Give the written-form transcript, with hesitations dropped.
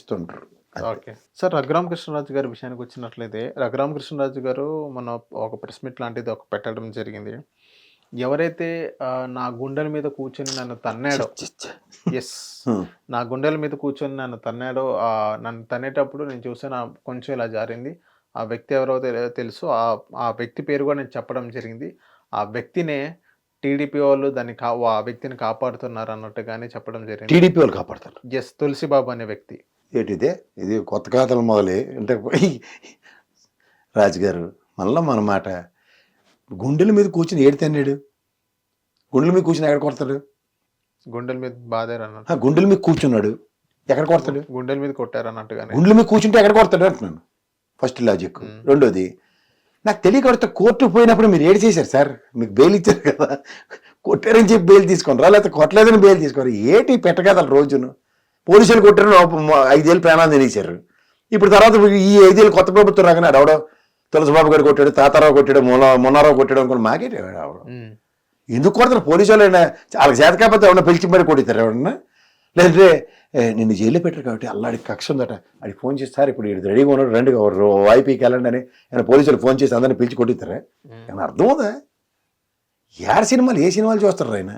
ఇస్తుంటారు. Okay sir. Raghuramakrishnaraju గారి విషయానికి వచ్చినట్లయితే రఘురామకృష్ణరాజు గారు మన ఒక ప్రెస్ మీట్ లాంటిది ఒక పెట్టడం జరిగింది. ఎవరైతే నా గుండెల మీద కూర్చొని నన్ను తన్నాడో, ఎస్, నా గుండెల మీద కూర్చొని నన్ను తన్నాడో, నన్ను తన్నేటప్పుడు నేను చూసాను కొంచెం ఇలా జారింది. ఆ వ్యక్తి ఎవరో తెలుసు. ఆ వ్యక్తి పేరు కూడా నేను చెప్పడం జరిగింది. ఆ వ్యక్తినే టీడీపీ వాళ్ళు ఆ వ్యక్తిని కాపాడుతున్నారు అన్నట్టుగానే చెప్పడం జరిగింది. టీడీపీ వాళ్ళు కాపాడతారు. ఎస్, తులసిబాబు అనే వ్యక్తి. ఏంటిదే ఇది కొత్త కథలు మొదలే అంటే రాజుగారు మళ్ళీ మన మాట గుండెల మీద కూర్చుని ఏడు తన్నాడు. గుండెల మీద కూర్చుని ఎక్కడ కొడతాడు? గుండెల మీద బాధారు అన్నట్టు. గుండెల మీద కూర్చున్నాడు, ఎక్కడ కొడతాడు? గుండెల మీద కొట్టారు అన్నట్టుగానే. గుండెల మీద కూర్చుంటే ఎక్కడ కొడతాడు అంటున్నాను. First logic. రెండోది, నాకు తెలియకపోతే కోర్టు పోయినప్పుడు మీరు ఏడు చేశారు సార్, మీకు బెయిల్ ఇచ్చారు కదా, కొట్టారని చెప్పి బెయిల్ తీసుకోండి, లేకపోతే కొట్టలేదని బెయిల్ తీసుకోరు. ఏంటి పెట్టగలరు రోజును? పోలీసులు కొట్టారు, 5 ఏళ్ళు ప్రాణాలు తినేశారు. ఇప్పుడు తర్వాత ఈ 5 ఏళ్ళు కొత్త ప్రభుత్వం రాగానే ఎవడో తులసిబాబు గారు కొట్టాడు, తాతారావు కొట్టాడు, మొన్నారావు కొట్టాడు అనుకోండి. మాకే ఆవిడ ఎందుకు కొడతారు? పోలీసు వాళ్ళు అయినా వాళ్ళకి చేత కాకపోతే ఎవరన్నా పిలిచి మరి కొడతారు ఎవరన్నా? లేదంటే నిన్ను జైల్లో పెట్టారు కాబట్టి అల్లాడికి కక్ష ఉందట, అది ఫోన్ చేస్తారు, ఇప్పుడు ఇది రెడీగా ఉన్నాడు, రండి వైపీకి వెళ్ళండి అని ఆయన పోలీసులు ఫోన్ చేసి అందరినీ పిలిచి కొట్టిస్తారా? ఏమైనా అర్థం ఉందా? ఏ సినిమాలు చూస్తారు ఆయన?